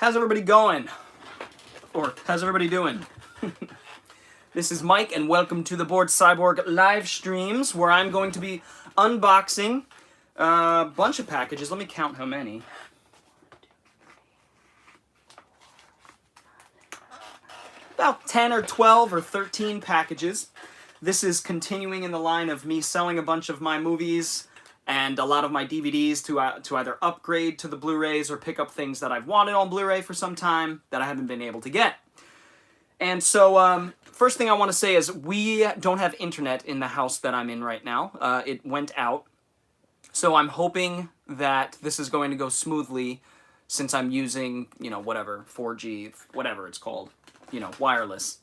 How's everybody going? Or how's everybody doing? This is Mike, and welcome to the Bored Cyborg live streams, where I'm going to be unboxing a bunch of packages. Let me count how many. About 10 or 12 or 13 packages. This is continuing in the line of me selling a bunch of my movies and a lot of my DVDs to either upgrade to the Blu-rays or pick up things that I've wanted on Blu-ray for some time that I haven't been able to get. And so, first thing I want to say is we don't have internet in the house that I'm in right now. It went out. So I'm hoping that this is going to go smoothly since I'm using, you know, whatever, 4G, whatever it's called, you know, wireless.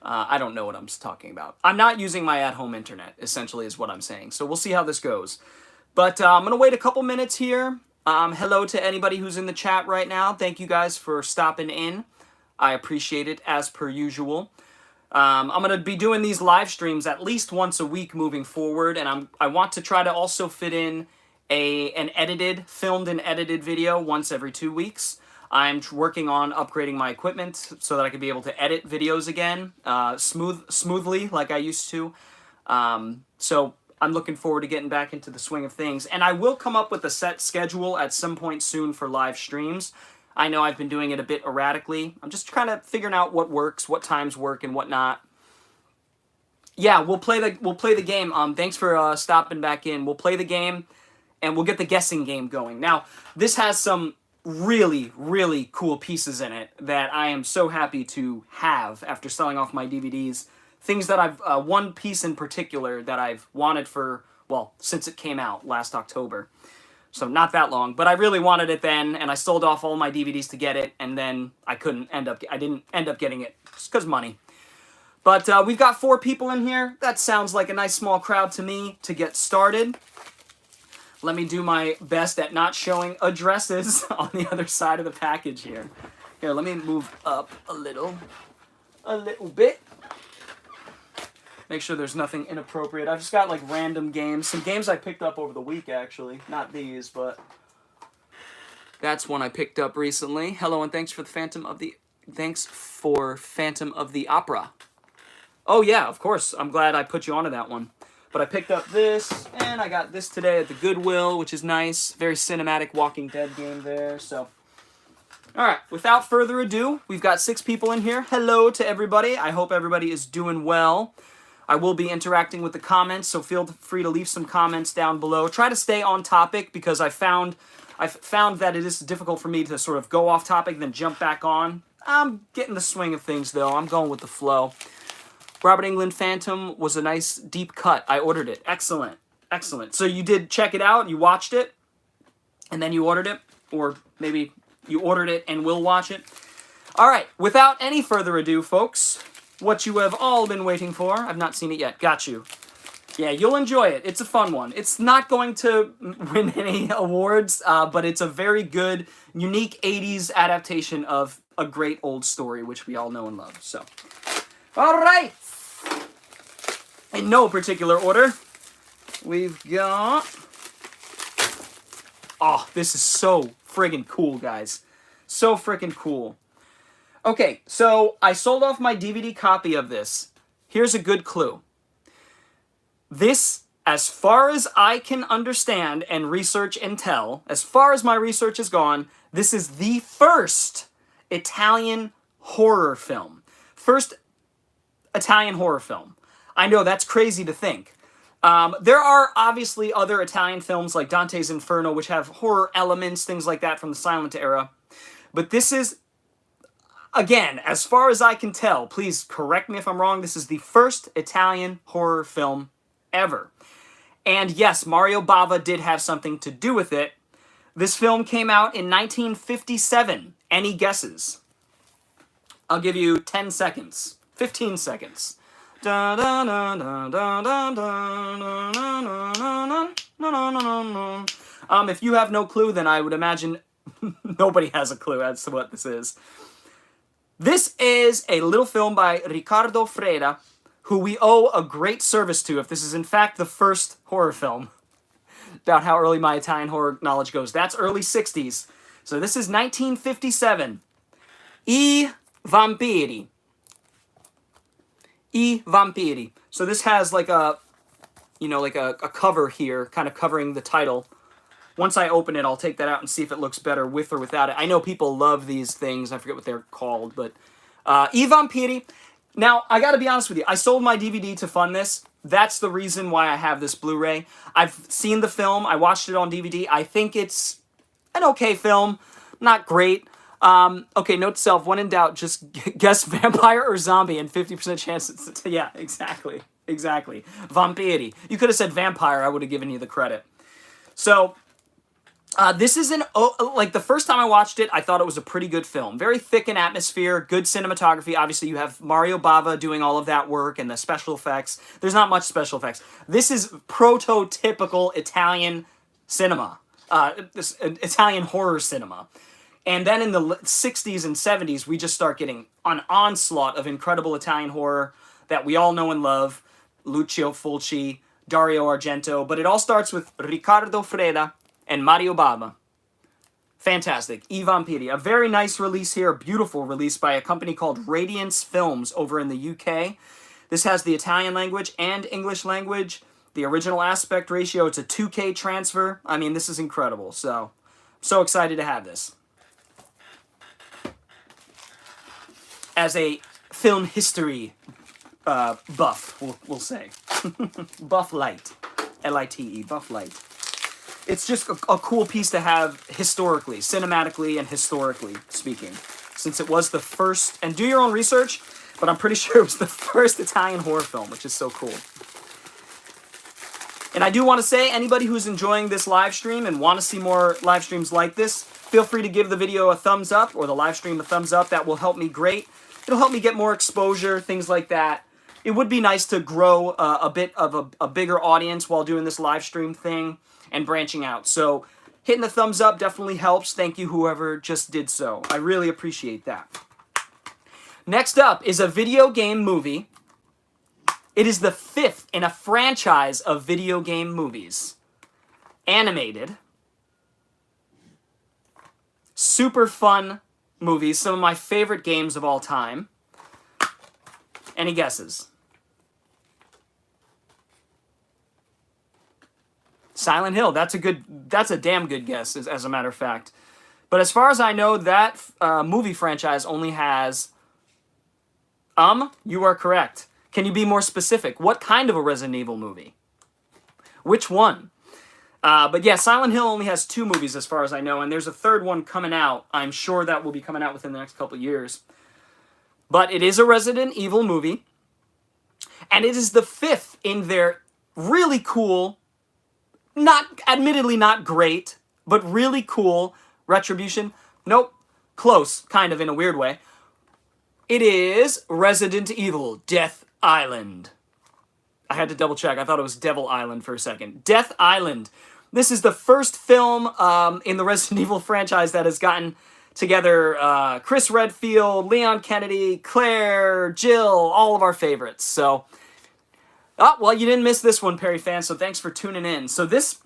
I don't know what I'm talking about. I'm not using my at-home internet, essentially, is what I'm saying. So we'll see how this goes. But I'm going to wait a couple minutes here. Hello to anybody who's in the chat right now. Thank you guys for stopping in. I appreciate it, as per usual. I'm going to be doing these live streams at least once a week moving forward, and I want to try to also fit in an filmed and edited video once every 2 weeks. I'm working on upgrading my equipment so that I can be able to edit videos again smoothly like I used to. So I'm looking forward to getting back into the swing of things. And I will come up with a set schedule at some point soon for live streams. I know I've been doing it a bit erratically. I'm just kind of figuring out what works, what times work, and what not. Yeah, we'll play the game. Thanks for stopping back in. We'll play the game, and we'll get the guessing game going. Now, this has some really, really cool pieces in it that I am so happy to have after selling off my DVDs. Things that I've, one piece in particular that I've wanted for, well, since it came out last October. So not that long, but I really wanted it then, and I sold off all my DVDs to get it, and then I didn't end up getting it, just because money. But we've got 4 people in here. That sounds like a nice small crowd to me to get started. Let me do my best at not showing addresses on the other side of the package here. Here, let me move up a little bit. Make sure there's nothing inappropriate. I've just got like random games. Some games I picked up over the week, actually. Not these, but that's one I picked up recently. Hello, and thanks for Phantom of the Opera. Oh yeah, of course. I'm glad I put you onto that one. But I picked up this, and I got this today at the Goodwill, which is nice. Very cinematic Walking Dead game there, so. Alright, without further ado, we've got 6 people in here. Hello to everybody. I hope everybody is doing well. I will be interacting with the comments, so feel free to leave some comments down below. Try to stay on topic, because I've found that it is difficult for me to sort of go off topic, then jump back on. I'm getting the swing of things, though. I'm going with the flow. Robert Englund Phantom was a nice deep cut. I ordered it. Excellent. Excellent. So you did check it out, you watched it, and then you ordered it? Or maybe you ordered it and will watch it? Alright, without any further ado, folks, what you have all been waiting for. I've not seen it yet. Got you. Yeah, you'll enjoy it. It's a fun one. It's not going to win any awards, but it's a very good, unique 80s adaptation of a great old story, which we all know and love. So, alright! In no particular order, we've got... Oh, this is so friggin' cool, guys. So friggin' cool. Okay, so I sold off my DVD copy of this. Here's a good clue. This, as far as I can understand and research and tell, as far as my research has gone, this is the first Italian horror film. First Italian horror film. I know, that's crazy to think. There are obviously other Italian films like Dante's Inferno, which have horror elements, things like that from the silent era. But this is, again, as far as I can tell, please correct me if I'm wrong, this is the first Italian horror film ever. And yes, Mario Bava did have something to do with it. This film came out in 1957. Any guesses? I'll give you 10 seconds. 15 seconds. If you have no clue, then I would imagine nobody has a clue as to what this is. This is a little film by Riccardo Freda, who we owe a great service to if this is in fact the first horror film. About how early my Italian horror knowledge goes. That's early 60s. So this is 1957. I vampiri. I vampiri. So this has like a, you know, like a cover here, kind of covering the title. Once I open it, I'll take that out and see if it looks better with or without it. I know people love these things. I forget what they're called, but I vampiri. Now, I gotta be honest with you. I sold my DVD to fund this. That's the reason why I have this Blu-ray. I've seen the film. I watched it on DVD. I think it's an okay film. Not great. Okay, note to self, when in doubt, just guess vampire or zombie and 50% chance. Yeah, exactly. Exactly. Vampiri. You could have said vampire. I would have given you the credit. So, this is like the first time I watched it, I thought it was a pretty good film. Very thick in atmosphere, good cinematography. Obviously, you have Mario Bava doing all of that work and the special effects. There's not much special effects. This is prototypical Italian cinema, Italian horror cinema. And then in the 60s and 70s, we just start getting an onslaught of incredible Italian horror that we all know and love. Lucio Fulci, Dario Argento. But it all starts with Riccardo Freda and Mario Bava. Fantastic. I Vampiri. A very nice release here. A beautiful release by a company called Radiance Films over in the UK. This has the Italian language and English language. The original aspect ratio, it's a 2K transfer. I mean, this is incredible. So, I'm so excited to have this. As a film history buff, we'll say. Buff light. L-I-T-E. Buff light. It's just a cool piece to have historically, cinematically, and historically speaking. Since it was the first, and do your own research, but I'm pretty sure it was the first Italian horror film, which is so cool. And I do want to say, anybody who's enjoying this live stream and want to see more live streams like this, feel free to give the video a thumbs up, or the live stream a thumbs up. That will help me great. It'll help me get more exposure, things like that. It would be nice to grow a bit of a bigger audience while doing this live stream thing and branching out. So hitting the thumbs up definitely helps. Thank you, whoever just did so. I really appreciate that. Next up is a video game movie. It is the 5th in a franchise of video game movies. Animated. Super fun movies. Some of my favorite games of all time. Any guesses? Silent Hill. That's a damn good guess, as a matter of fact. But as far as I know, that movie franchise only has... You are correct. Can you be more specific? What kind of a Resident Evil movie? Which one? But yeah, Silent Hill only has 2 movies as far as I know, and there's a 3rd one coming out. I'm sure that will be coming out within the next couple of years. But it is a Resident Evil movie, and it is the 5th in their really cool, admittedly not great, but really cool Retribution. Nope, close, kind of in a weird way. It is Resident Evil Death Island. I had to double check. I thought it was Devil Island for a second. Death Island. This is the first film in the Resident Evil franchise that has gotten together Chris Redfield, Leon Kennedy, Claire, Jill, all of our favorites. So, well, you didn't miss this one, Perry fans, so thanks for tuning in. So this,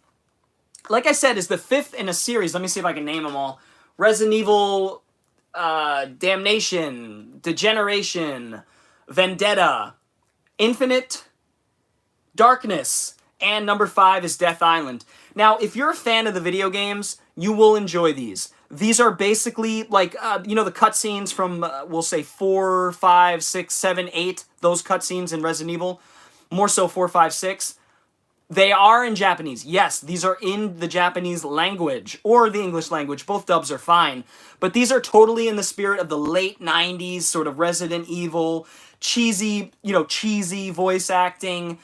like I said, is the 5th in a series. Let me see if I can name them all. Resident Evil, Damnation, Degeneration, Vendetta, Infinite Darkness, and number 5 is Death Island. Now, if you're a fan of the video games, you will enjoy these. These are basically like, you know, the cutscenes from, we'll say 4, 5, 6, 7, 8, those cutscenes in Resident Evil. More so 4, 5, 6. They are in Japanese. Yes, these are in the Japanese language or the English language. Both dubs are fine. But these are totally in the spirit of the late 90s sort of Resident Evil, cheesy, you know, cheesy voice acting,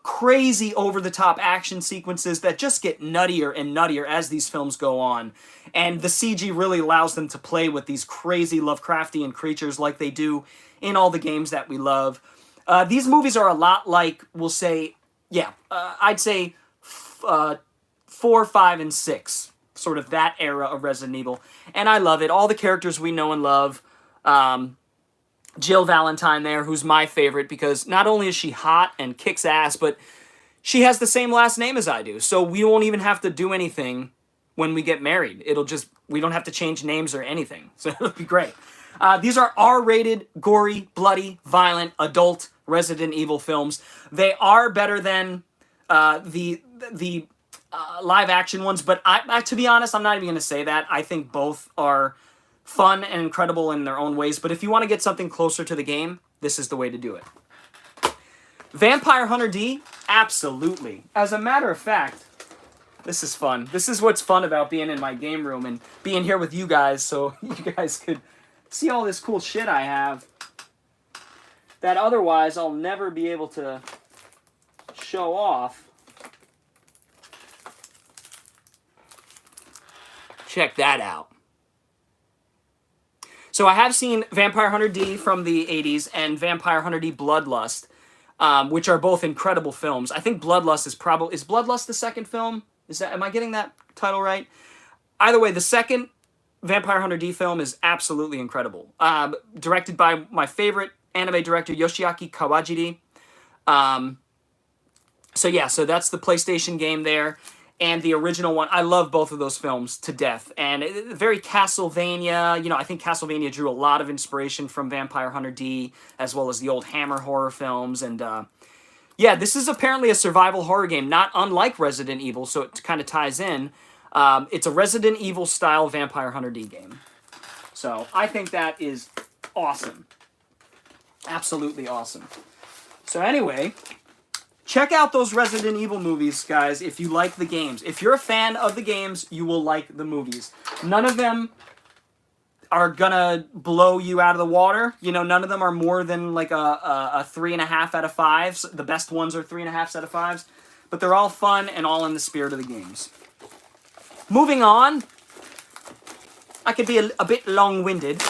crazy over-the-top action sequences that just get nuttier and nuttier as these films go on. And the CG really allows them to play with these crazy Lovecraftian creatures like they do in all the games that we love. These movies are a lot like, we'll say, yeah, I'd say 4, 5, and 6. Sort of that era of Resident Evil. And I love it. All the characters we know and love. Jill Valentine there, who's my favorite, because not only is she hot and kicks ass, but she has the same last name as I do. So we won't even have to do anything when we get married. It'll just, we don't have to change names or anything. So it'll be great. These are R-rated, gory, bloody, violent, adult Resident Evil films. They are better than the live action ones, but to be honest, I'm not even going to say that. I think both are fun and incredible in their own ways, but if you want to get something closer to the game, this is the way to do it. Vampire Hunter D? Absolutely. As a matter of fact, this is fun. This is what's fun about being in my game room and being here with you guys, so you guys could see all this cool shit I have that otherwise I'll never be able to show off. Check that out. So I have seen Vampire Hunter D from the 80s and Vampire Hunter D Bloodlust, which are both incredible films. I think Bloodlust is probably... Is Bloodlust the second film? Am I getting that title right? Either way, the second Vampire Hunter D film is absolutely incredible. Directed by my favorite anime director, Yoshiaki Kawajiri. So that's the PlayStation game there. And the original one, I love both of those films to death. And very Castlevania. You know, I think Castlevania drew a lot of inspiration from Vampire Hunter D, as well as the old Hammer horror films. And yeah, this is apparently a survival horror game, not unlike Resident Evil, so it kind of ties in. It's a Resident Evil-style Vampire Hunter D game. So I think that is awesome. Absolutely awesome. So anyway... check out those Resident Evil movies, guys, if you like the games. If you're a fan of the games, you will like the movies. None of them are gonna blow you out of the water. You know, none of them are more than like a 3.5 out of 5s. The best ones are 3.5 out of 5s. But they're all fun and all in the spirit of the games. Moving on. I could be a bit long-winded.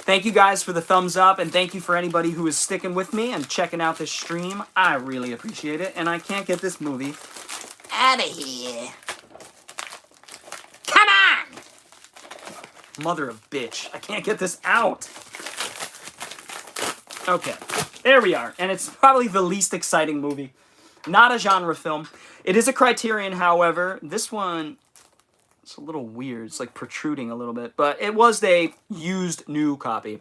Thank you guys for the thumbs up, and thank you for anybody who is sticking with me and checking out this stream. I really appreciate it, and I can't get this movie out of here. Come on! Mother of bitch. I can't get this out. Okay, there we are, and it's probably the least exciting movie. Not a genre film. It is a Criterion, however. This one... it's a little weird. It's like protruding a little bit. But it was a used new copy.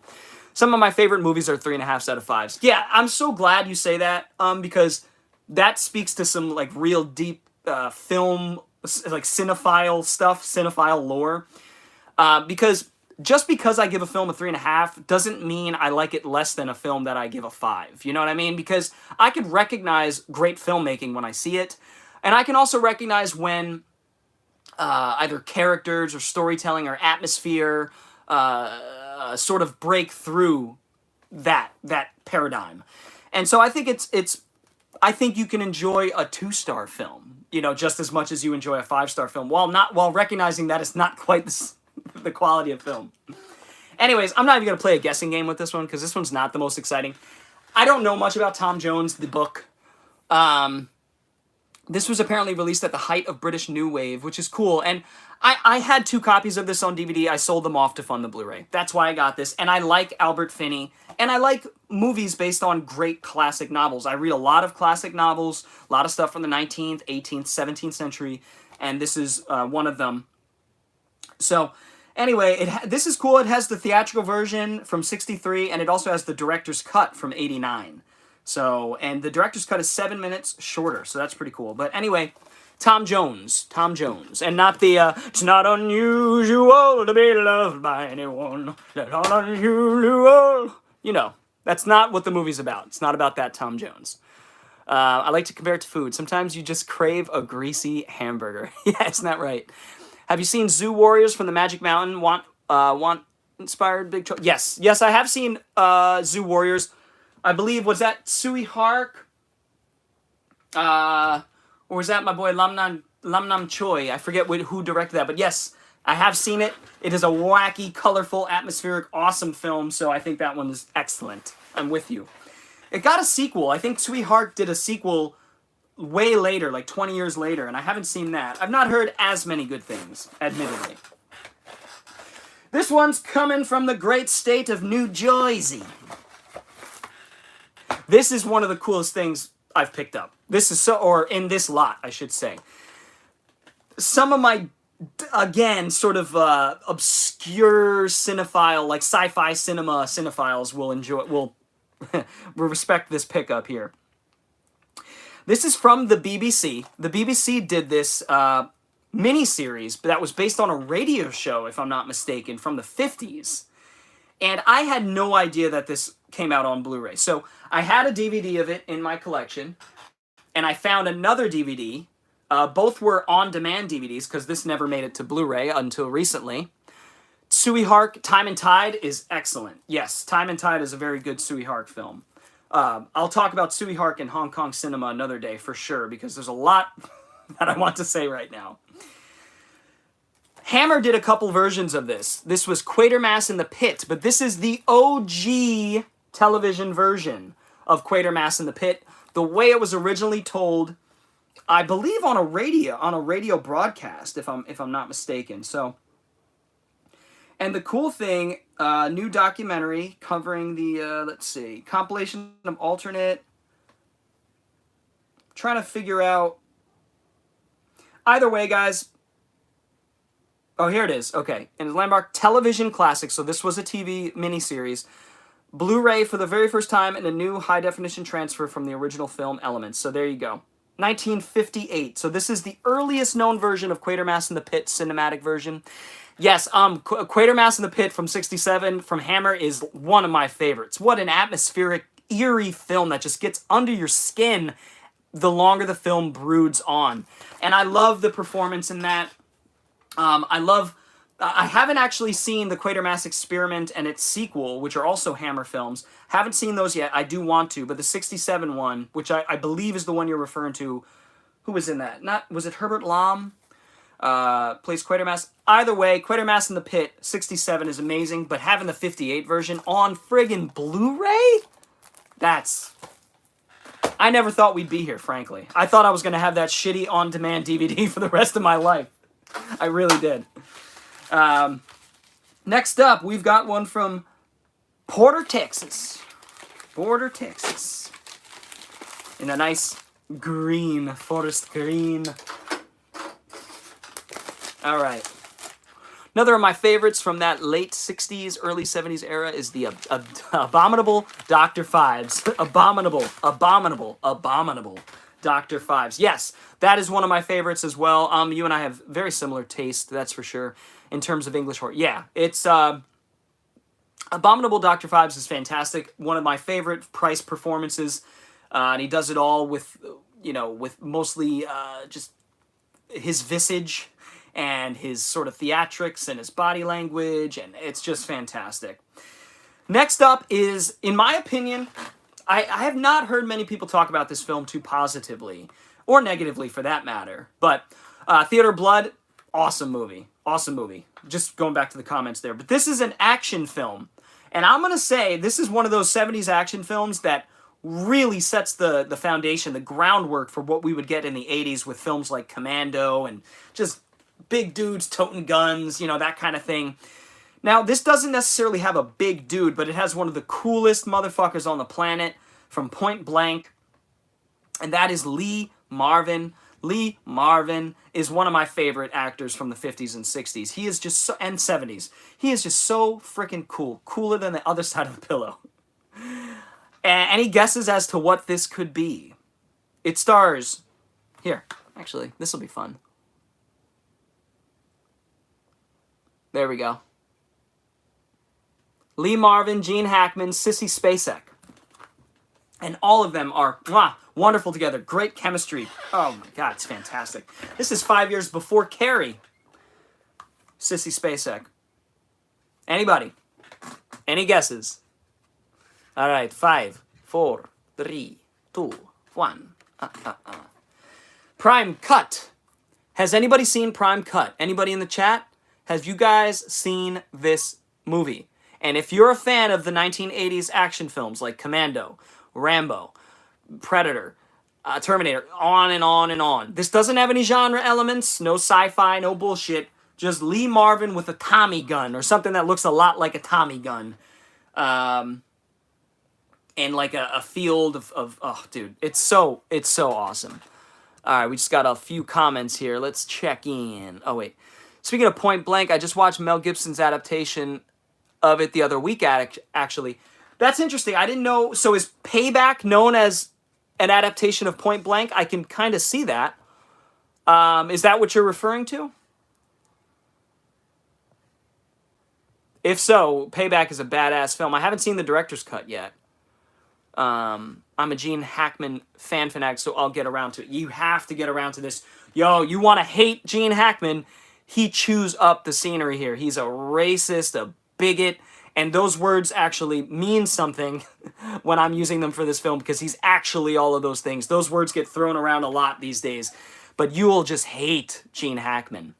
Some of my favorite movies are 3.5 out of 5s. Yeah, I'm so glad you say that. Because that speaks to some like real deep film, like cinephile stuff, cinephile lore. Because just because I give a film a 3.5 doesn't mean I like it less than a film that I give a 5. You know what I mean? Because I can recognize great filmmaking when I see it. And I can also recognize when... either characters or storytelling or atmosphere sort of break through that paradigm. And so I think I think you can enjoy a 2-star film, you know, just as much as you enjoy a 5-star film, while recognizing that it's not quite the quality of film. Anyways, I'm not even going to play a guessing game with this one, because this one's not the most exciting. I don't know much about Tom Jones, the book. This was apparently released at the height of British New Wave, which is cool. And I had 2 copies of this on DVD. I sold them off to fund the Blu-ray. That's why I got this. And I like Albert Finney. And I like movies based on great classic novels. I read a lot of classic novels, a lot of stuff from the 19th, 18th, 17th century. And this is one of them. So anyway, this is cool. It has the theatrical version from '63, and it also has the director's cut from '89. So, and the director's cut is 7 minutes shorter, so that's pretty cool. But anyway, Tom Jones, and not the, it's not unusual to be loved by anyone, that's not unusual. You know, that's not what the movie's about. It's not about that Tom Jones. I like to compare it to food. Sometimes you just crave a greasy hamburger. Yeah, isn't that right? Have you seen Zoo Warriors from the Magic Mountain? Want inspired big... Yes, I have seen Zoo Warriors. I believe, was that Sui Hark? Or was that my boy Lam Nam Choi? I forget who directed that, but yes, I have seen it. It is a wacky, colorful, atmospheric, awesome film, so I think that one is excellent. I'm with you. It got a sequel. I think Sui Hark did a sequel way later, like 20 years later, and I haven't seen that. I've not heard as many good things, admittedly. This one's coming from the great state of New Jersey. This is one of the coolest things I've picked up. This is or in this lot, I should say. Some of my again, sort of obscure cinephile, like sci-fi cinema cinephiles will enjoy, will respect this pickup here. This is from the BBC. The BBC did this mini-series, but that was based on a radio show, if I'm not mistaken, from the 50s. And I had no idea that this came out on Blu-ray. So I had a DVD of it in my collection, and I found another DVD. Both were on-demand DVDs, because this never made it to Blu-ray until recently. Tsui Hark, Time and Tide is excellent. Yes, Time and Tide is a very good Tsui Hark film. I'll talk about Tsui Hark in Hong Kong cinema another day for sure, because there's a lot that I want to say right now. Hammer did a couple versions of this. This was Quatermass in the Pit, but this is the OG television version of Quatermass in the Pit. The way it was originally told, I believe on a radio broadcast, if I'm not mistaken. So, and the cool thing, new documentary covering the let's see, compilation of alternate. Trying to figure out. Either way, guys. Oh, here it is. Okay, and landmark television classic. So this was a TV miniseries. Blu-ray for the very first time in a new high-definition transfer from the original film elements. So there you go. 1958. So this is the earliest known version of Quatermass in the Pit cinematic version. Yes, Quatermass in the Pit from 67 from Hammer is one of my favorites. What an atmospheric, eerie film that just gets under your skin the longer the film broods on. And I love the performance in that. I haven't actually seen the Quatermass Experiment and its sequel, which are also Hammer films. Haven't seen those yet. I do want to, but the 67 one, which I believe is the one you're referring to, who was in that? Was it Herbert Lom? Plays Quatermass. Either way, Quatermass in the Pit, 67 is amazing, but having the 58 version on friggin' Blu-ray? I never thought we'd be here, frankly. I thought I was going to have that shitty on-demand DVD for the rest of my life. I really did. Next up, we've got one from Porter, Texas. Porter, Texas. In a nice green, forest green. All right. Another of my favorites from that late 60s, early 70s era is the abominable Dr. Phibes. Abominable Dr. Phibes. Yes, that is one of my favorites as well. You and I have very similar taste, that's for sure, in terms of English horror. Yeah, it's Abominable Dr. Phibes is fantastic. One of my favorite Price performances, and he does it all with, with mostly just his visage and his sort of theatrics and his body language, and it's just fantastic. Next up is, in my opinion, I have not heard many people talk about this film too positively, or negatively for that matter, but Theater of Blood, awesome movie. Awesome movie. Just going back to the comments there. But this is an action film, and I'm going to say this is one of those 70s action films that really sets the foundation, the groundwork for what we would get in the 80s with films like Commando and just big dudes toting guns, that kind of thing. Now, this doesn't necessarily have a big dude, but it has one of the coolest motherfuckers on the planet from Point Blank, and that is Lee Marvin. Lee Marvin is one of my favorite actors from the 50s and 60s. He is just so, and 70s. He is just so freaking cool. Cooler than the other side of the pillow. Any guesses as to what this could be? It stars... Here, actually, this will be fun. There we go. Lee Marvin, Gene Hackman, Sissy Spacek. And all of them are wonderful together. Great chemistry. Oh my God, it's fantastic. This is 5 years before Carrie. Sissy Spacek. Anybody? Any guesses? All right, 5, 4, 3, 2, 1. Prime Cut. Has anybody seen Prime Cut? Anybody in the chat? Have you guys seen this movie? And if you're a fan of the 1980s action films like Commando, Rambo, Predator, Terminator, on and on and on. This doesn't have any genre elements, no sci-fi, no bullshit. Just Lee Marvin with a Tommy gun or something that looks a lot like a Tommy gun. And like a field of oh, dude, it's so awesome. All right, we just got a few comments here. Let's check in. Oh, wait. Speaking of Point Blank, I just watched Mel Gibson's adaptation of it the other week, actually. That's interesting. I didn't know. So is Payback known as an adaptation of Point Blank? I can kind of see that. Is that what you're referring to? If so, Payback is a badass film. I haven't seen the director's cut yet. I'm a Gene Hackman fan fanatic, so I'll get around to it. You have to get around to this. Yo, you want to hate Gene Hackman? He chews up the scenery here. He's a racist, a bigot, and those words actually mean something when I'm using them for this film, because he's actually all of those things. Those words get thrown around a lot these days, but you will just hate Gene Hackman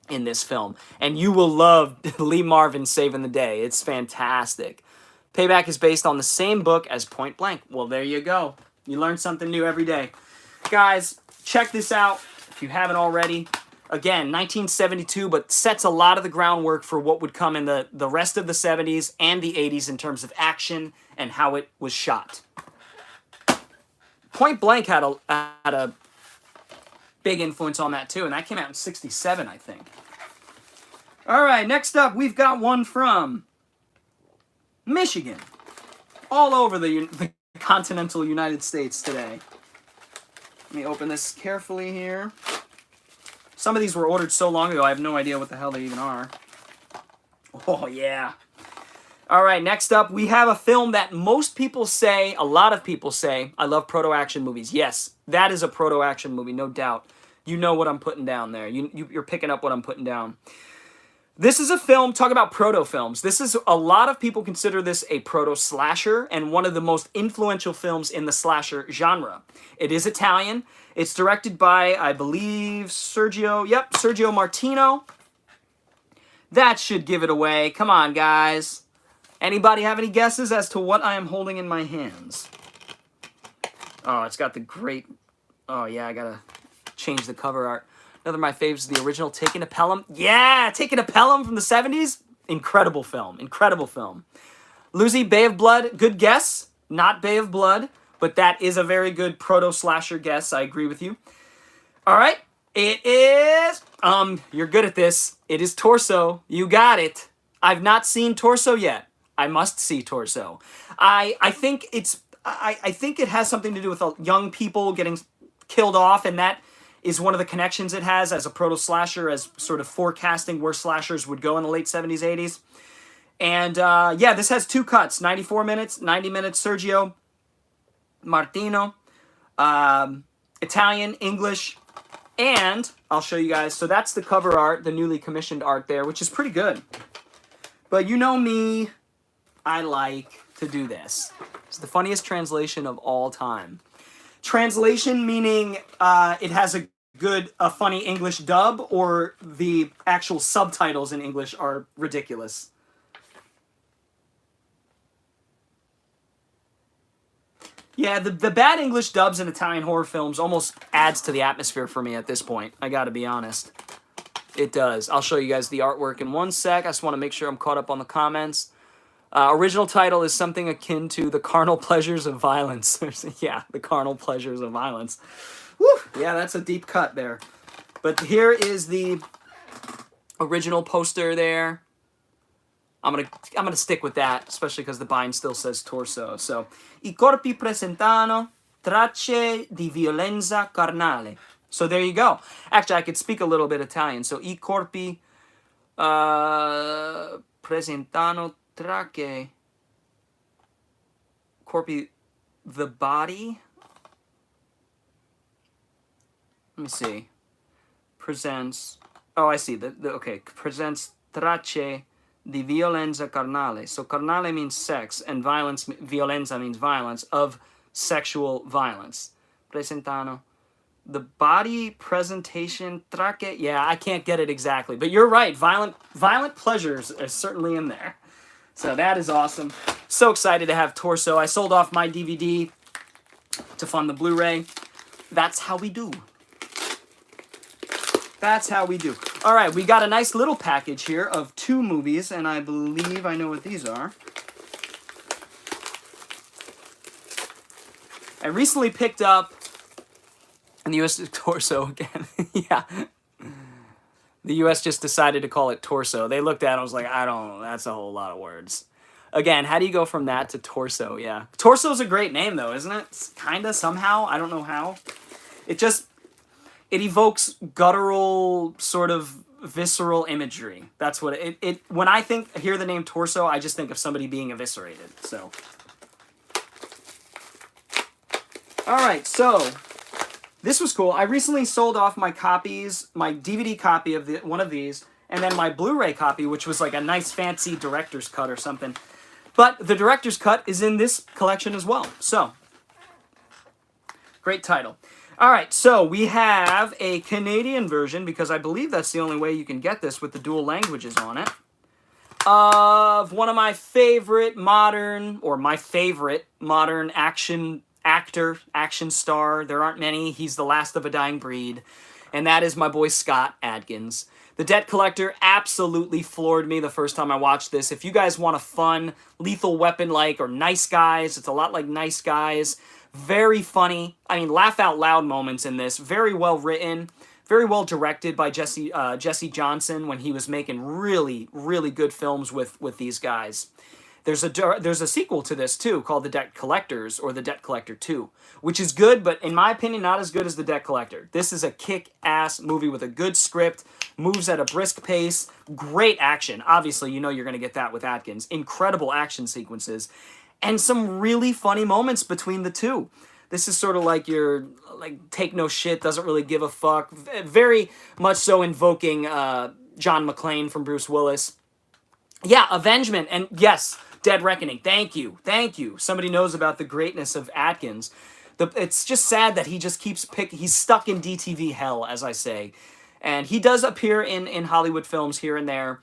in this film, and you will love Lee Marvin saving the day. It's fantastic. Payback is based on the same book as Point Blank. Well, there you go. You learn something new every day. Guys, check this out if you haven't already. Again, 1972, but sets a lot of the groundwork for what would come in the rest of the 70s and the 80s in terms of action and how it was shot. Point Blank had a big influence on that too, and that came out in 67, I think. All right, next up, we've got one from Michigan. All over the continental United States today. Let me open this carefully here. Some of these were ordered so long ago, I have no idea what the hell they even are. Oh, yeah. All right, next up, we have a film that most people say, a lot of people say, I love proto-action movies. Yes, that is a proto-action movie, no doubt. You know what I'm putting down there. You're picking up what I'm putting down. This is a film, talk about proto-films. This is, a lot of people consider this a proto-slasher and one of the most influential films in the slasher genre. It is Italian. It's directed by, I believe, Sergio Martino. That should give it away. Come on, guys. Anybody have any guesses as to what I am holding in my hands? Oh, it's got the great... Oh, yeah, I gotta change the cover art. Another of my favorites is the original Taking a Pelham. Yeah, Taking a Pelham from the 70s. Incredible film. Incredible film. Lucy, Bay of Blood. Good guess. Not Bay of Blood, but that is a very good proto-slasher guess. I agree with you. All right. It is... you're good at this. It is Torso. You got it. I've not seen Torso yet. I must see Torso. I think it's... I think it has something to do with young people getting killed off, and that is one of the connections it has as a proto-slasher, as sort of forecasting where slashers would go in the late 70s, 80s. And, yeah, this has 2 cuts, 94 minutes, 90 minutes, Sergio Martino, Italian, English, and I'll show you guys. So that's the cover art, the newly commissioned art there, which is pretty good. But you know me, I like to do this. It's the funniest translation of all time. Translation meaning it has a funny English dub, or the actual subtitles in English are ridiculous. Yeah, the bad English dubs in Italian horror films almost adds to the atmosphere for me at this point. I gotta be honest. It does. I'll show you guys the artwork in one sec. I just want to make sure I'm caught up on the comments. Original title is something akin to The Carnal Pleasures of Violence. Yeah, The Carnal Pleasures of Violence. Woo! Yeah, that's a deep cut there. But here is the original poster there. I'm gonna stick with that, especially because the bind still says Torso. So, I corpi presentano tracce di violenza carnale. So there you go. Actually, I could speak a little bit Italian. So, I corpi presentano tracce. Corpi, the body. Let me see. Presents. Oh, I see. Okay. Presents tracce di violenza carnale. So carnale means sex, and violence, violenza means violence, of sexual violence. Presentano. The body presentation, tracce. Yeah, I can't get it exactly, but you're right. Violent pleasures are certainly in there. So that is awesome. So excited to have Torso. I sold off my DVD to fund the Blu-ray. That's how we do. That's how we do. All right, we got a nice little package here of 2 movies, and I believe I know what these are. I recently picked up, and the U.S. Torso again, yeah. The U.S. just decided to call it torso. They looked at it and was like, I don't know, that's a whole lot of words. Again, how do you go from that to torso? Yeah. Torso's a great name, though, isn't it? Kinda, somehow. I don't know how. It evokes guttural, sort of visceral imagery. That's what it when I hear the name torso, I just think of somebody being eviscerated. So. Alright, so this was cool. I recently sold off my copies, my DVD copy of one of these, and then my Blu-ray copy, which was like a nice fancy director's cut or something. But the director's cut is in this collection as well. So, great title. All right, so we have a Canadian version, because I believe that's the only way you can get this with the dual languages on it, of one of my favorite modern action star. There aren't many. He's the last of a dying breed. And that is my boy Scott Adkins. The Debt Collector absolutely floored me the first time I watched this. If you guys want a fun, Lethal Weapon-like, or Nice Guys, it's a lot like Nice Guys. Very funny. I mean, laugh out loud moments in this. Very well written. Very well directed by Jesse Johnson when he was making really, really good films with these guys. There's a sequel to this, too, called The Debt Collectors, or The Debt Collector 2, which is good, but in my opinion, not as good as The Debt Collector. This is a kick-ass movie with a good script, moves at a brisk pace, great action. Obviously, you know you're going to get that with Atkins. Incredible action sequences, and some really funny moments between the two. This is sort of like your, take no shit, doesn't really give a fuck. Very much so invoking John McClane from Bruce Willis. Yeah, Avengement, and yes, Dead Reckoning. Thank you. Thank you. Somebody knows about the greatness of Atkins. It's just sad that he just keeps he's stuck in DTV hell, as I say. And he does appear in Hollywood films here and there,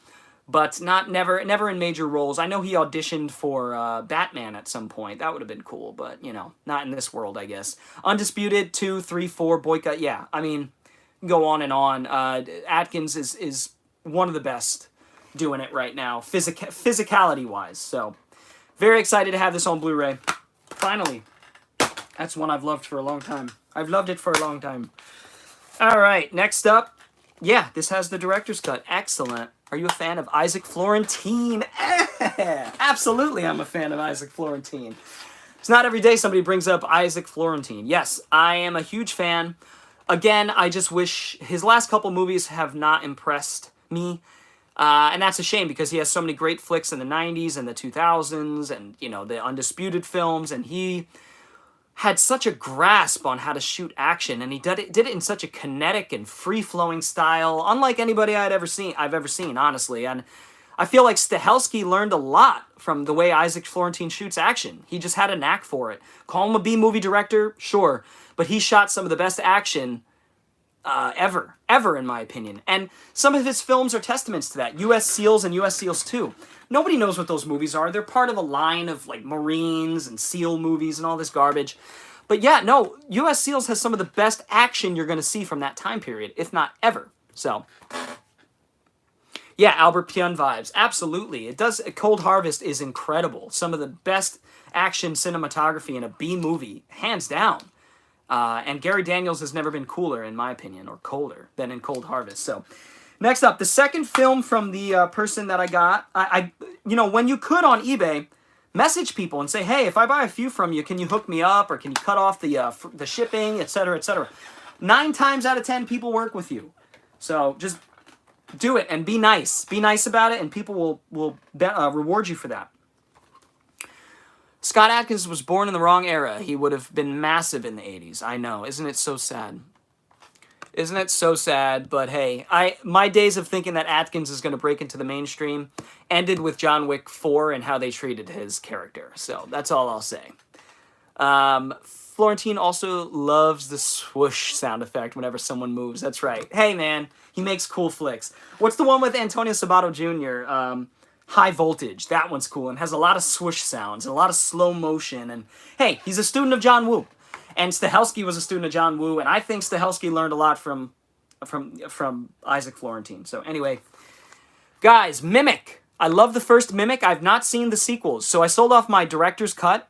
but never in major roles. I know he auditioned for Batman at some point. That would have been cool, but, you know, not in this world, I guess. Undisputed, 2, 3, 4, Boycott. Yeah, I mean, go on and on. Atkins is one of the best doing it right now, physicality-wise. So, very excited to have this on Blu-ray. Finally. That's one I've loved for a long time. I've loved it for a long time. All right, next up. Yeah, this has the director's cut. Excellent. Are you a fan of Isaac Florentine? Absolutely, I'm a fan of Isaac Florentine. It's not every day somebody brings up Isaac Florentine. Yes, I am a huge fan. Again, I just wish his last couple movies have not impressed me. And that's a shame, because he has so many great flicks in the 90s and the 2000s and, you know, the Undisputed films, and he had such a grasp on how to shoot action, and he did it in such a kinetic and free-flowing style, unlike anybody I've ever seen, honestly. And I feel like Stahelski learned a lot from the way Isaac Florentine shoots action. He just had a knack for it. Call him a B-movie director? Sure. But he shot some of the best action ever, in my opinion. And some of his films are testaments to that. U.S. SEALs and U.S. SEALs 2. Nobody knows what those movies are. They're part of a line of, like, Marines and SEAL movies and all this garbage. But yeah, no, U.S. SEALs has some of the best action you're going to see from that time period, if not ever. So, yeah, Albert Pyun vibes. Absolutely. It does. Cold Harvest is incredible. Some of the best action cinematography in a B-movie, hands down. And Gary Daniels has never been cooler, in my opinion, or colder than in Cold Harvest. So, next up, the second film from the person that I got. You know, when you could on eBay, message people and say, hey, if I buy a few from you, can you hook me up, or can you cut off the shipping, etc., etc. 9 times out of 10, people work with you. So just do it and be nice. Be nice about it, and people will reward you for that. Scott Adkins was born in the wrong era. He would have been massive in the 80s. I know. Isn't it so sad? Isn't it so sad? But hey, my days of thinking that Atkins is going to break into the mainstream ended with John Wick 4 and how they treated his character. So that's all I'll say. Florentine also loves the swoosh sound effect whenever someone moves. That's right. Hey, man, he makes cool flicks. What's the one with Antonio Sabato Jr.? High Voltage. That one's cool and has a lot of swoosh sounds and a lot of slow motion. And hey, he's a student of John Woo. And Stahelski was a student of John Woo, and I think Stahelski learned a lot from Isaac Florentine. So anyway, guys, Mimic. I love the first Mimic. I've not seen the sequels, so I sold off my director's cut,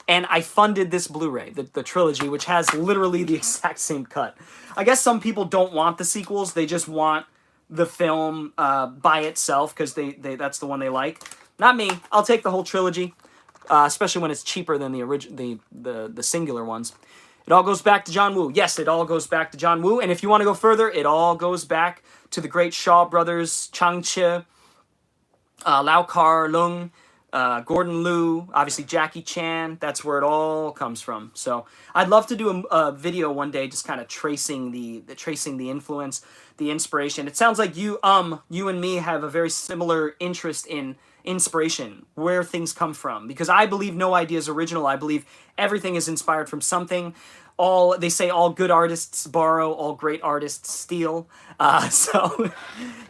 and I funded this Blu-ray, the trilogy, which has literally the exact same cut. I guess some people don't want the sequels. They just want the film by itself because that's the one they like. Not me. I'll take the whole trilogy, especially when it's cheaper than the singular ones. It all goes back to John Woo. Yes, it all goes back to John Woo. And if you want to go further, it all goes back to the great Shaw brothers, Chang Che, Lau Kar-leung, Gordon Liu, obviously Jackie Chan. That's where it all comes from. So I'd love to do a video one day, just kind of tracing the influence, the inspiration. It sounds like you and me have a very similar interest in inspiration, where things come from. Because I believe no idea is original. I believe everything is inspired from something. They say all good artists borrow, all great artists steal. So,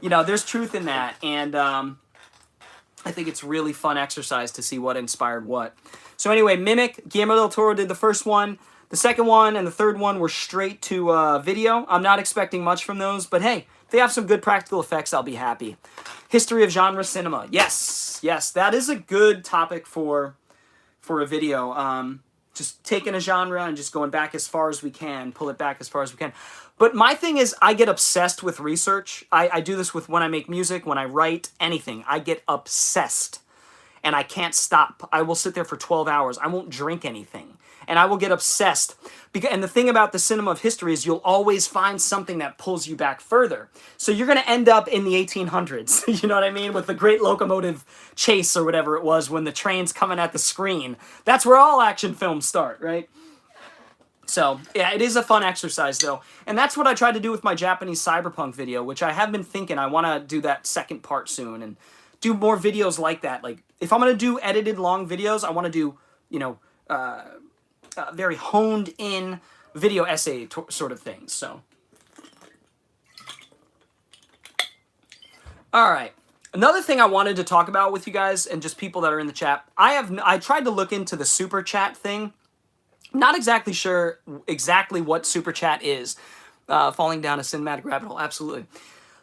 there's truth in that. And I think it's really fun exercise to see what inspired what. So anyway, Mimic, Guillermo del Toro did the first one. The second one and the third one were straight to video. I'm not expecting much from those, but hey, if they have some good practical effects, I'll be happy. History of genre cinema. Yes, that is a good topic for a video. Just taking a genre and just going back as far as we can, pull it back as far as we can. But my thing is, I get obsessed with research. I do this with when I make music, when I write, anything. I get obsessed, and I can't stop. I will sit there for 12 hours. I won't drink anything, and I will get obsessed. And the thing about the cinema of history is you'll always find something that pulls you back further. So you're going to end up in the 1800s, you know what I mean, with the great locomotive chase or whatever it was when the train's coming at the screen. That's where all action films start, right? So, yeah, it is a fun exercise, though. And that's what I tried to do with my Japanese cyberpunk video, which I have been thinking I want to do that second part soon and do more videos like that. Like, if I'm going to do edited long videos, I want to do, very honed-in video essay sort of things, so. All right. Another thing I wanted to talk about with you guys and just people that are in the chat, I tried to look into the super chat thing. Not exactly sure exactly what Super Chat is. Falling down a cinematic rabbit hole, absolutely.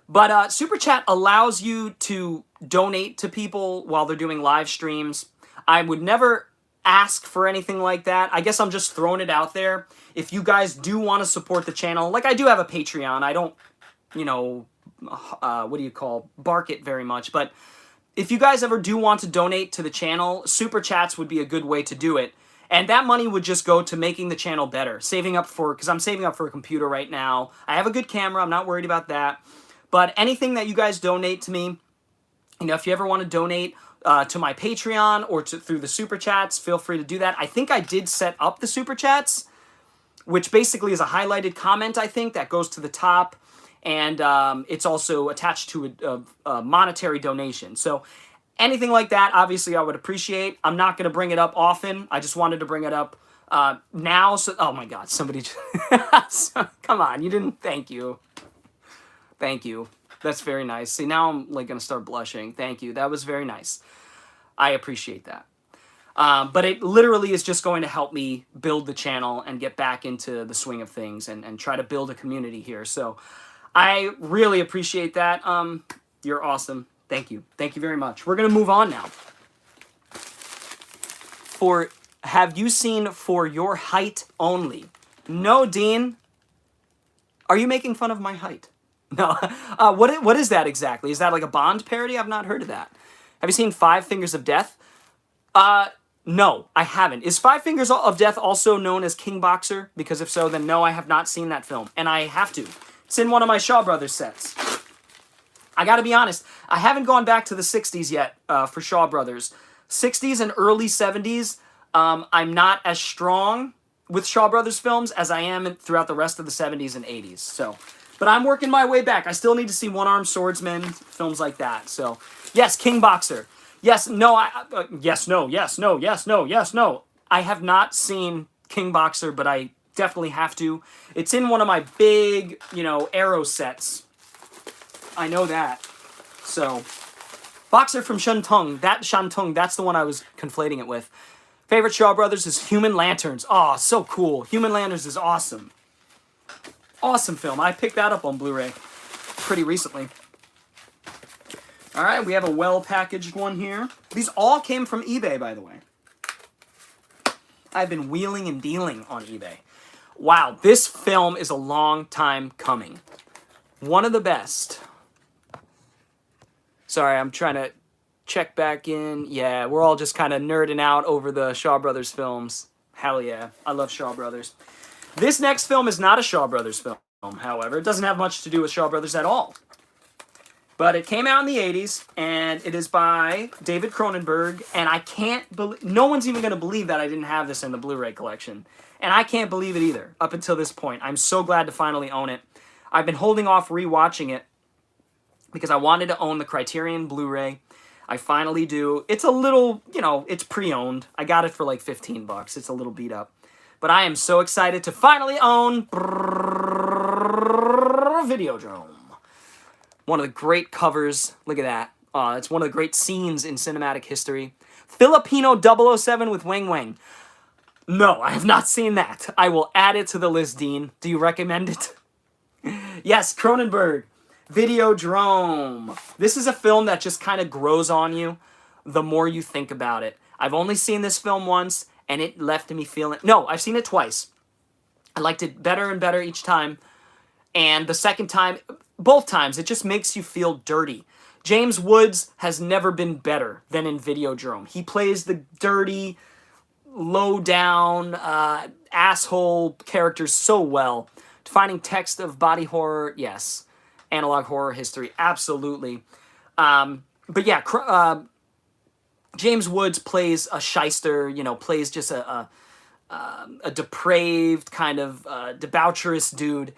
But Super Chat allows you to donate to people while they're doing live streams. I would never ask for anything like that. I guess I'm just throwing it out there. If you guys do want to support the channel, like I do have a Patreon. I don't, bark it very much. But if you guys ever do want to donate to the channel, Super Chats would be a good way to do it. And that money would just go to making the channel better. Because I'm saving up for a computer right now. I have a good camera. I'm not worried about that. But anything that you guys donate to me, if you ever want to donate to my Patreon or through the Super Chats, feel free to do that. I think I did set up the Super Chats, which basically is a highlighted comment, I think, that goes to the top. And it's also attached to a monetary donation. So anything like that, obviously, I would appreciate. I'm not going to bring it up often. I just wanted to bring it up now. So, oh my God, somebody, come on, you didn't, thank you. Thank you. That's very nice. See, now I'm going to start blushing. Thank you. That was very nice. I appreciate that. But it literally is just going to help me build the channel and get back into the swing of things and try to build a community here. So I really appreciate that. You're awesome. Thank you. Thank you very much. We're going to move on now. Have you seen For Your Height Only? No, Dean. Are you making fun of my height? No. What is that exactly? Is that like a Bond parody? I've not heard of that. Have you seen Five Fingers of Death? No, I haven't. Is Five Fingers of Death also known as King Boxer? Because if so, then no, I have not seen that film. And I have to. It's in one of my Shaw Brothers sets. I gotta be honest, I haven't gone back to the 60s yet for Shaw Brothers. 60s and early 70s, I'm not as strong with Shaw Brothers films as I am throughout the rest of the 70s and 80s. So, but I'm working my way back. I still need to see One-Armed Swordsman, films like that. So, yes, King Boxer. Yes, no, yes, no, yes, no, yes, no, yes, no. I have not seen King Boxer, but I definitely have to. It's in one of my big, Arrow sets. I know that. So, Boxer from Shantung. That's the one I was conflating it with. Favorite Shaw Brothers is Human Lanterns. Oh, so cool. Human Lanterns is awesome. Awesome film. I picked that up on Blu-ray pretty recently. All right, we have a well-packaged one here. These all came from eBay, by the way. I've been wheeling and dealing on eBay. Wow, this film is a long time coming. One of the best. Sorry, I'm trying to check back in. Yeah, we're all just kind of nerding out over the Shaw Brothers films. Hell yeah, I love Shaw Brothers. This next film is not a Shaw Brothers film, however. It doesn't have much to do with Shaw Brothers at all. But it came out in the 80s, and it is by David Cronenberg, and I can't believe... No one's even going to believe that I didn't have this in the Blu-ray collection. And I can't believe it either, up until this point. I'm so glad to finally own it. I've been holding off rewatching it because I wanted to own the Criterion Blu-ray. I finally do. It's a little, you know, it's pre-owned. I got it for like 15 bucks. It's a little beat up. But I am so excited to finally own Videodrome. One of the great covers. Look at that. It's one of the great scenes in cinematic history. Filipino 007 with Wang Wang. No, I have not seen that. I will add it to the list, Dean. Do you recommend it? Yes, Cronenberg. Videodrome. This is a film that just kind of grows on you the more you think about it. I've only seen this film once, and it left me feeling... No, I've seen it twice. I liked it better and better each time. And the second time... Both times, it just makes you feel dirty. James Woods has never been better than in Videodrome. He plays the dirty, low-down, asshole characters so well. Defining text of body horror, yes. Analog horror history, absolutely. But yeah, James Woods plays a shyster, you know, plays just a depraved, kind of debaucherous dude.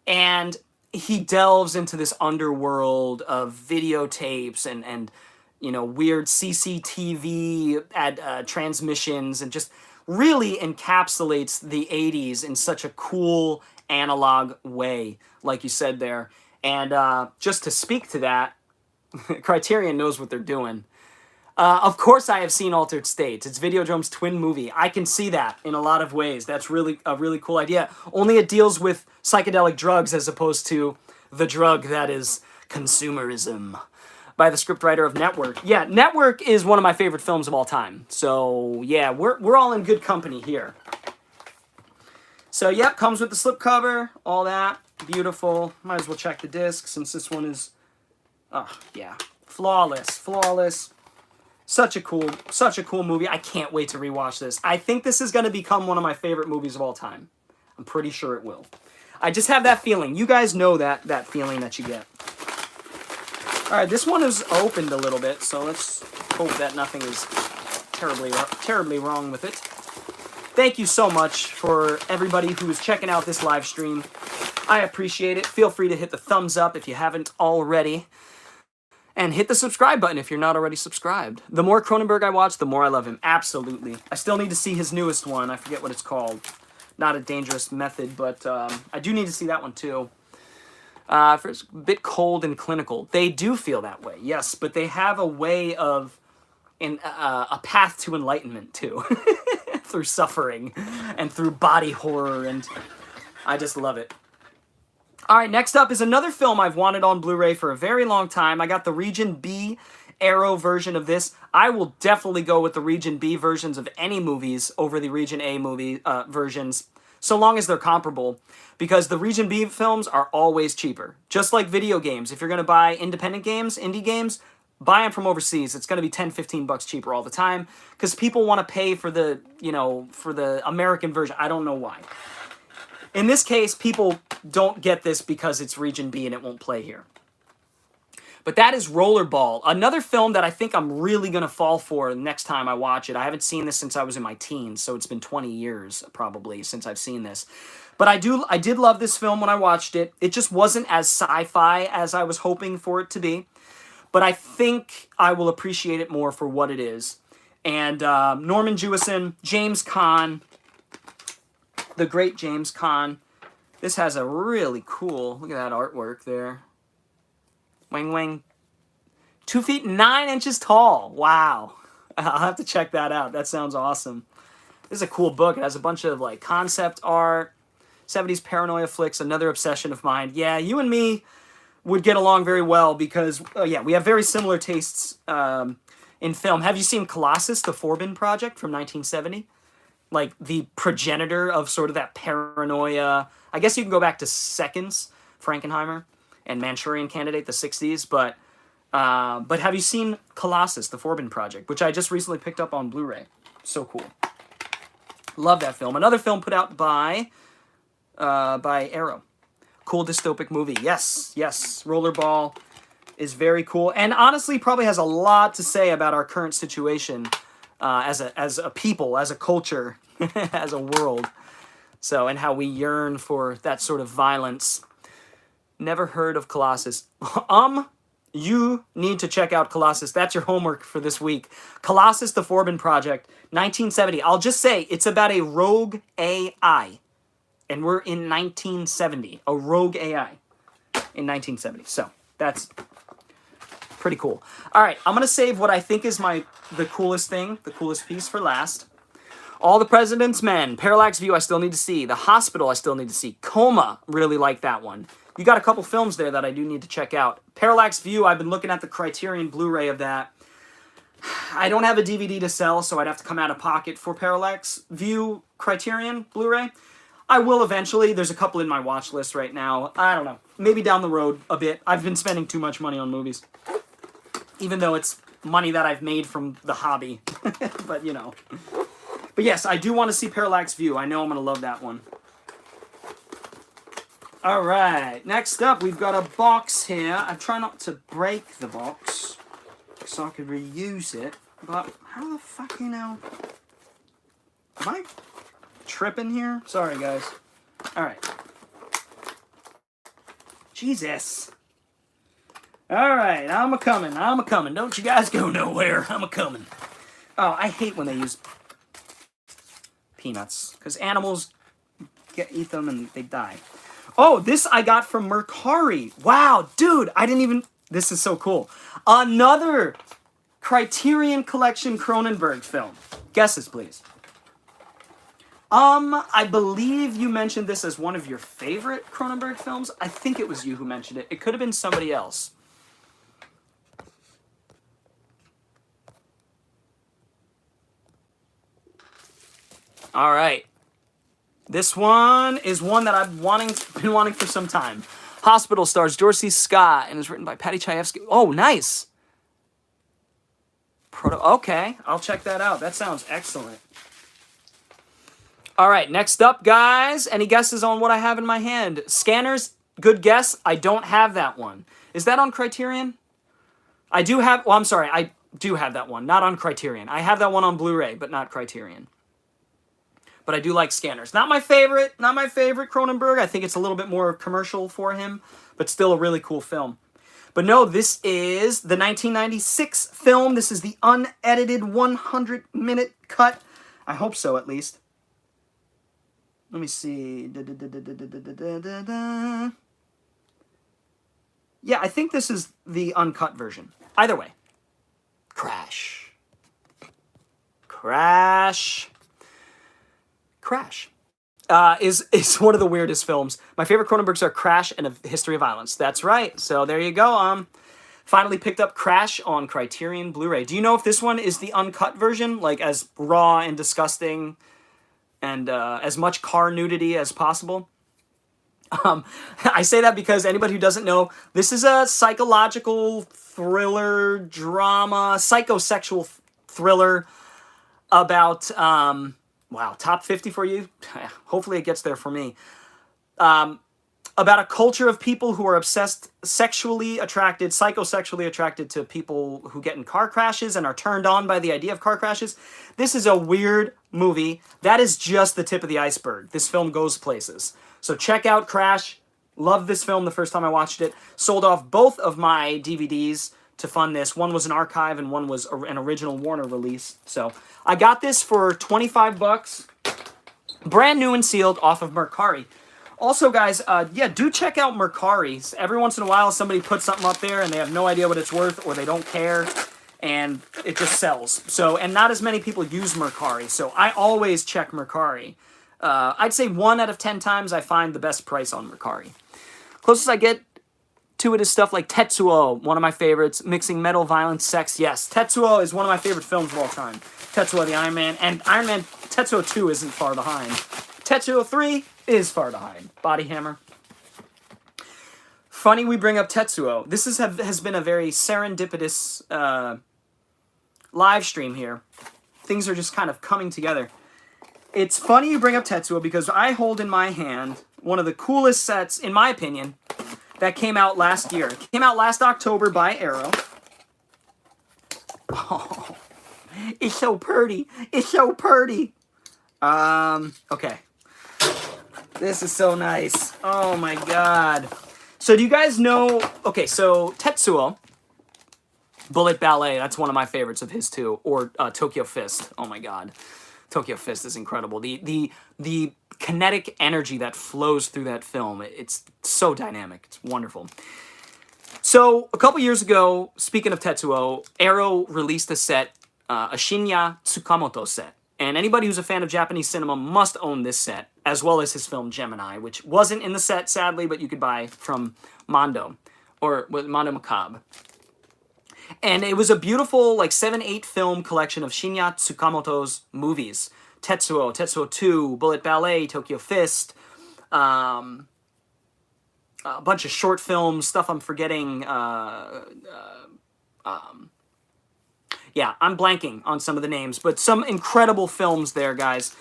And... he delves into this underworld of videotapes and you know, weird CCTV transmissions, and just really encapsulates the 80s in such a cool analog way, like you said there. And just to speak to that, Criterion knows what they're doing. Of course I have seen Altered States. It's Videodrome's twin movie. I can see that in a lot of ways. That's really a really cool idea. Only it deals with psychedelic drugs as opposed to the drug that is consumerism, by the scriptwriter of Network. Yeah, Network is one of my favorite films of all time. So, yeah, we're all in good company here. So, yep, comes with the slipcover, all that. Beautiful. Might as well check the disc since this one is, yeah, flawless, flawless. Such a cool movie. I can't wait to rewatch this. I think this is going to become one of my favorite movies of all time. I'm pretty sure it will. I just have that feeling. You guys know that feeling that you get. All right, this one is opened a little bit, so let's hope that nothing is terribly wrong with it. Thank you so much for everybody who's checking out this live stream. I appreciate it. Feel free to hit the thumbs up if you haven't already. And hit the subscribe button if you're not already subscribed. The more Cronenberg I watch, the more I love him. Absolutely. I still need to see his newest one. I forget what it's called. Not a Dangerous Method, but I do need to see that one too. It's a bit cold and clinical. They do feel that way, yes, but they have a way of... a path to enlightenment too. Through suffering and through body horror, and I just love it. Alright, next up is another film I've wanted on Blu-ray for a very long time. I got the Region B Arrow version of this. I will definitely go with the Region B versions of any movies over the Region A movie versions, so long as they're comparable, because the Region B films are always cheaper. Just like video games. If you're going to buy independent games, indie games, buy them from overseas. It's going to be 10, 15 bucks cheaper all the time, because people want to pay for the, you know, for the American version. I don't know why. In this case, people don't get this because it's Region B and it won't play here. But that is Rollerball, another film that I think I'm really going to fall for next time I watch it. I haven't seen this since I was in my teens, so it's been 20 years probably since I've seen this. But I did love this film when I watched it. It just wasn't as sci-fi as I was hoping for it to be. But I think I will appreciate it more for what it is. And Norman Jewison, James Caan, the great James Caan. This has a really cool, look at that artwork there. Wang Wang. 2 feet 9 inches tall. Wow. I'll have to check that out. That sounds awesome. This is a cool book. It has a bunch of like concept art, 70s paranoia flicks, another obsession of mine. Yeah, you and me would get along very well because, yeah, we have very similar tastes in film. Have you seen Colossus, the Forbin Project from 1970? Like the progenitor of sort of that paranoia. I guess you can go back to Seconds, Frankenheimer, and Manchurian Candidate, the 60s, but But have you seen Colossus, The Forbidden Project, which I just recently picked up on Blu-ray? So cool. Love that film. Another film put out by Arrow. Cool dystopic movie. Yes, yes. Rollerball is very cool. And honestly, probably has a lot to say about our current situation as a people, as a culture, as a world. So, and how we yearn for that sort of violence. Never heard of Colossus. You need to check out Colossus. That's your homework for this week. Colossus, The Forbidden Project, 1970. I'll just say, it's about a rogue AI. And we're in 1970. A rogue AI in 1970. So, that's pretty cool. All right, I'm going to save what I think is the coolest thing, the coolest piece for last. All the President's Men. Parallax View, I still need to see. The Hospital, I still need to see. Coma, really like that one. You got a couple films there that I do need to check out. Parallax View, I've been looking at the Criterion Blu-ray of that. I don't have a DVD to sell, so I'd have to come out of pocket for Parallax View Criterion Blu-ray. I will eventually. There's a couple in my watch list right now. I don't know. Maybe down the road a bit. I've been spending too much money on movies. Even though it's money that I've made from the hobby. But, you know. But yes, I do want to see Parallax View. I know I'm going to love that one. All right, next up, we've got a box here. I'm trying not to break the box so I could reuse it. But how the fuck, you know? Am I tripping here? Sorry, guys. All right. Jesus. All right, I'm a-coming. I'm a-coming. Don't you guys go nowhere. I'm a-coming. Oh, I hate when they use peanuts because animals eat them and they die. Oh, this I got from Mercari. Wow, dude, I didn't even... This is so cool. Another Criterion Collection Cronenberg film. Guesses, please. I believe you mentioned this as one of your favorite Cronenberg films. I think it was you who mentioned it. It could have been somebody else. All right. This one is one that I've been wanting for some time. Hospital stars Dorsey Scott and is written by Patty Chayefsky. Oh, nice. Okay, I'll check that out. That sounds excellent. All right, next up, guys. Any guesses on what I have in my hand? Scanners, good guess. I don't have that one. Is that on Criterion? I do have... Well, I'm sorry. I do have that one. Not on Criterion. I have that one on Blu-ray, but not Criterion. But I do like Scanners. Not my favorite Cronenberg. I think it's a little bit more commercial for him, but still a really cool film. But no, this is the 1996 film. This is the unedited 100-minute cut. I hope so, at least. Let me see. Yeah, I think this is the uncut version. Either way. Crash. Crash. Crash is one of the weirdest films. My favorite Cronenbergs are Crash and A History of Violence. That's right. So there you go. Finally picked up Crash on Criterion Blu-ray. Do you know if this one is the uncut version? Like as raw and disgusting and as much car nudity as possible? I say that because anybody who doesn't know, this is a psychological thriller, drama, psychosexual thriller about... Wow, top 50 for you? Hopefully it gets there for me. About a culture of people who are obsessed, psychosexually attracted to people who get in car crashes and are turned on by the idea of car crashes. This is a weird movie. That is just the tip of the iceberg. This film goes places. So check out Crash. Loved this film the first time I watched it. Sold off both of my DVDs to fund this. One was an archive and one was an original Warner release. So I got this for 25 bucks. Brand new and sealed off of Mercari. Also, guys, yeah, do check out Mercari. Every once in a while, somebody puts something up there and they have no idea what it's worth or they don't care and it just sells. So, and not as many people use Mercari. So I always check Mercari. I'd say 1 out of 10 times I find the best price on Mercari. Closest I get to it is stuff like Tetsuo, one of my favorites. Mixing metal, violence, sex. Yes, Tetsuo is one of my favorite films of all time. Tetsuo the Iron Man. And Iron Man Tetsuo 2 isn't far behind. Tetsuo 3 is far behind. Body Hammer. Funny we bring up Tetsuo. This has been a very serendipitous live stream here. Things are just kind of coming together. It's funny you bring up Tetsuo because I hold in my hand one of the coolest sets, in my opinion, that came out last year. It came out last October by Arrow. Oh, it's so pretty. It's so pretty. Okay. This is so nice. Oh my god. So do you guys know... Okay, so Tetsuo, Bullet Ballet, that's one of my favorites of his too. Or Tokyo Fist. Oh my god. Tokyo Fist is incredible. The kinetic energy that flows through that film, it's so dynamic. It's wonderful. So a couple years ago, speaking of Tetsuo, Arrow released a set, a Shinya Tsukamoto set. And anybody who's a fan of Japanese cinema must own this set, as well as his film Gemini, which wasn't in the set, sadly, but you could buy from Mondo, or Mondo Macabre. And it was a beautiful, like, 7-8 film collection of Shinya Tsukamoto's movies. Tetsuo, Tetsuo 2, Bullet Ballet, Tokyo Fist, a bunch of short films, stuff I'm forgetting, yeah, I'm blanking on some of the names, but some incredible films there, guys.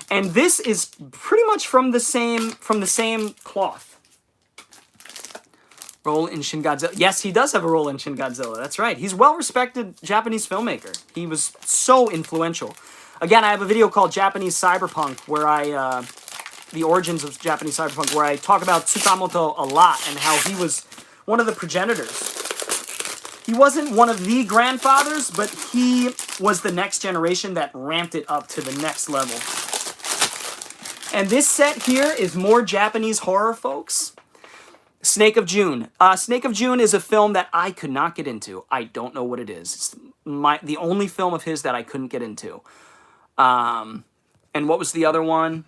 And this is pretty much from the same cloth. Role in Shin Godzilla. Yes, he does have a role in Shin Godzilla. That's right. He's a well-respected Japanese filmmaker. He was so influential. Again, I have a video called Japanese Cyberpunk, where I, the origins of Japanese Cyberpunk, where I talk about Tsukamoto a lot and how he was one of the progenitors. He wasn't one of the grandfathers, but he was the next generation that ramped it up to the next level. And this set here is more Japanese horror, folks. Snake of June. Snake of June is a film that I could not get into. I don't know what it is. It's the only film of his that I couldn't get into. And what was the other one?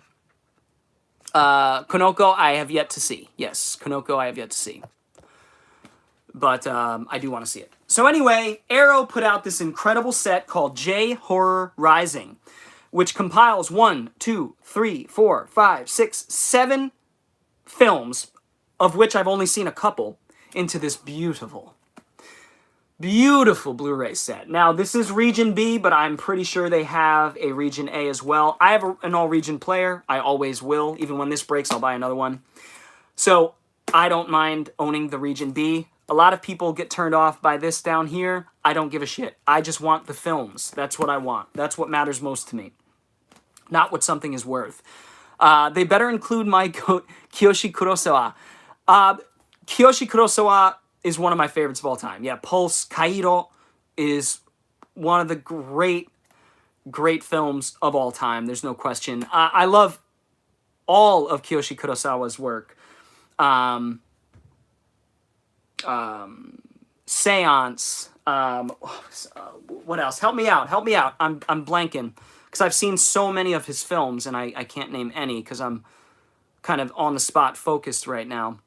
Konoko, I have yet to see. Yes, Konoko, I have yet to see. But I do want to see it. So anyway, Arrow put out this incredible set called J-Horror Rising, which compiles 1, 2, 3, 4, 5, 6, 7 films, of which I've only seen a couple, into this beautiful, beautiful Blu-ray set. Now, this is Region B, but I'm pretty sure they have a Region A as well. I have an all-region player. I always will. Even when this breaks, I'll buy another one. So I don't mind owning the Region B. A lot of people get turned off by this down here. I don't give a shit. I just want the films. That's what I want. That's what matters most to me. Not what something is worth. They better include my Kiyoshi Kurosawa. Kiyoshi Kurosawa is one of my favorites of all time. Yeah, Pulse, Kairo is one of the great, great films of all time. There's no question. I love all of Kiyoshi Kurosawa's work. Seance. What else? Help me out. Help me out. I'm blanking. Because I've seen so many of his films, and I can't name any because I'm kind of on the spot focused right now.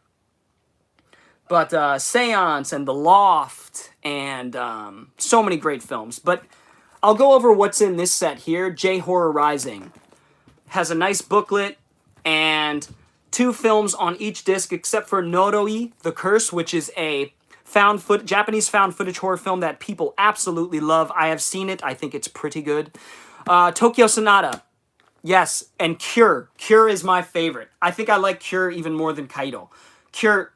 But Seance and The Loft and so many great films. But I'll go over what's in this set here. J-Horror Rising has a nice booklet and 2 films on each disc, except for Noroi, The Curse, which is a Japanese found footage horror film that people absolutely love. I have seen it. I think it's pretty good. Tokyo Sonata. Yes, and Cure. Cure is my favorite. I think I like Cure even more than Kaido. Cure,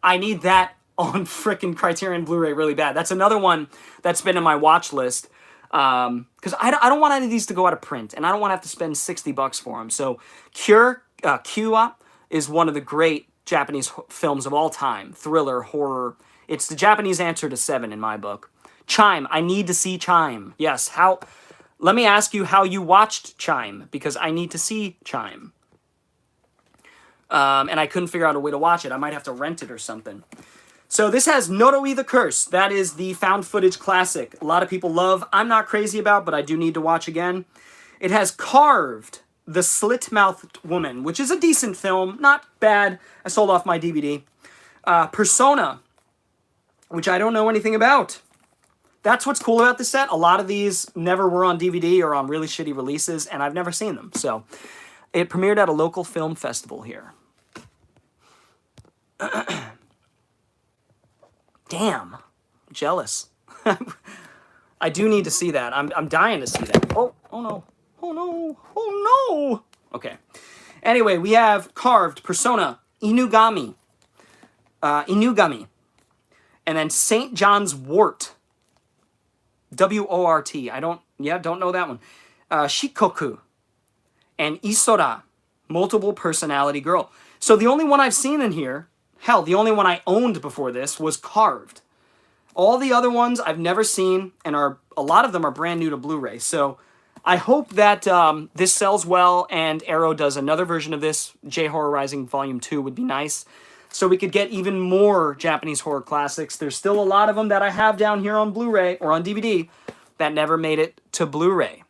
I need that on frickin' Criterion Blu-ray really bad. That's another one that's been in my watch list. Because I don't want any of these to go out of print, and I don't want to have to spend $60 for them. So Cure, Kua, is one of the great Japanese films of all time. Thriller, horror. It's the Japanese answer to Seven in my book. Chime. I need to see Chime. Yes, how... Let me ask you how you watched Chime, because I need to see Chime. And I couldn't figure out a way to watch it. I might have to rent it or something. So this has Noroi the Curse. That is the found footage classic. A lot of people love. I'm not crazy about, but I do need to watch again. It has Carved, The Slit-Mouthed Woman, which is a decent film. Not bad. I sold off my DVD. Persona, which I don't know anything about. That's what's cool about this set. A lot of these never were on DVD or on really shitty releases, and I've never seen them. So it premiered at a local film festival here. Damn. Jealous. I do need to see that. I'm dying to see that. Oh no. Oh no. Oh no. Okay. Anyway, we have Carved, Persona, Inugami. Inugami. And then St. John's Wort. W-O-R-T. Don't know that one. Shikoku. And Isora, Multiple Personality Girl. So the only one I've seen in here, hell, the only one I owned before this was Carved. All the other ones I've never seen, and a lot of them are brand new to Blu-ray. So I hope that this sells well, and Arrow does another version of this. J-Horror Rising Volume 2 would be nice. So we could get even more Japanese horror classics. There's still a lot of them that I have down here on Blu-ray, or on DVD, that never made it to Blu-ray.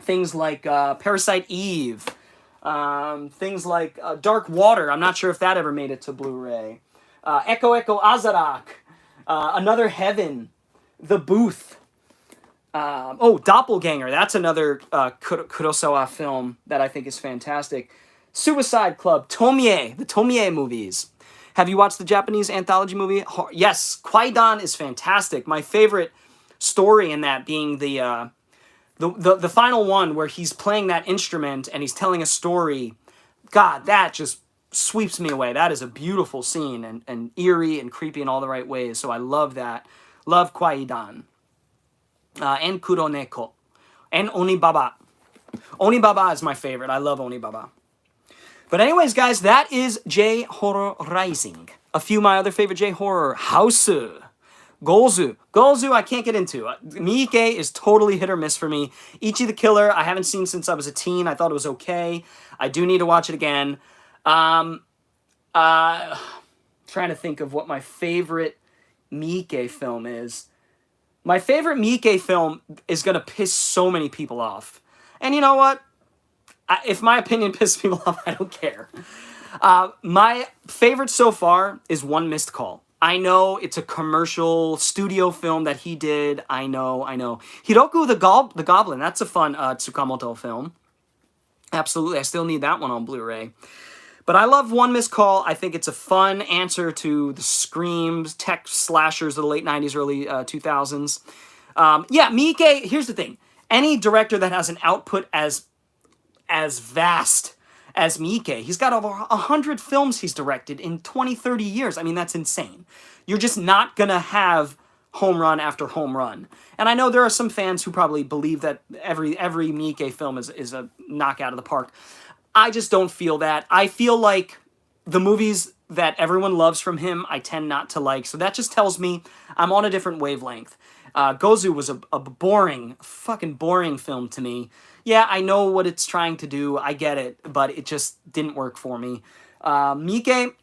Things like Parasite Eve. Things like Dark Water. I'm not sure if that ever made it to Blu-ray. Echo Echo Azarak. Another Heaven. The Booth. Doppelganger. That's another Kurosawa film that I think is fantastic. Suicide Club. Tomie. The Tomie movies. Have you watched the Japanese anthology movie? Yes. Kwaidan is fantastic. My favorite story in that being the final one where he's playing that instrument and he's telling a story. God, that just sweeps me away. That is a beautiful scene and eerie and creepy in all the right ways. So I love that. Love Kwaidan. And Kuroneko. And Onibaba. Onibaba is my favorite. I love Onibaba. But anyways, guys, that is J-Horror Rising. A few of my other favorite J-Horror. House. Gozu. Gozu I can't get into. Miike is totally hit or miss for me. Ichi the Killer I haven't seen since I was a teen. I thought it was okay. I do need to watch it again. Trying to think of what my favorite Miike film is. My favorite Miike film is going to piss so many people off. And you know what? If my opinion pisses people off, I don't care. My favorite so far is One Missed Call. I know it's a commercial studio film that he did. I know. Hiroku the Goblin. That's a fun Tsukamoto film. Absolutely. I still need that one on Blu-ray. But I love One Missed Call. I think it's a fun answer to the Screams, tech slashers of the late 90s, early 2000s. Miike, here's the thing. Any director that has an output as vast as Miike, he's got over 100 films he's directed in 20, 30 years. I mean, that's insane. You're just not going to have home run after home run. And I know there are some fans who probably believe that every Miike film is a knockout of the park. I just don't feel that. I feel like the movies that everyone loves from him, I tend not to like. So that just tells me I'm on a different wavelength. Gozu was a fucking boring film to me. Yeah, I know what it's trying to do. I get it, but it just didn't work for me. Miike,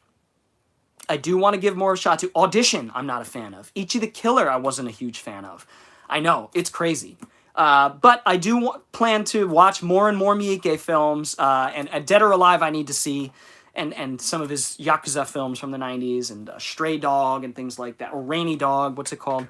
I do want to give more of a shot to. Audition, I'm not a fan of. Ichi the Killer, I wasn't a huge fan of. I know, it's crazy. But I do plan to watch more and more Miike films. And Dead or Alive I need to see. And some of his Yakuza films from the 90s. And Stray Dog and things like that. Or Rainy Dog, what's it called?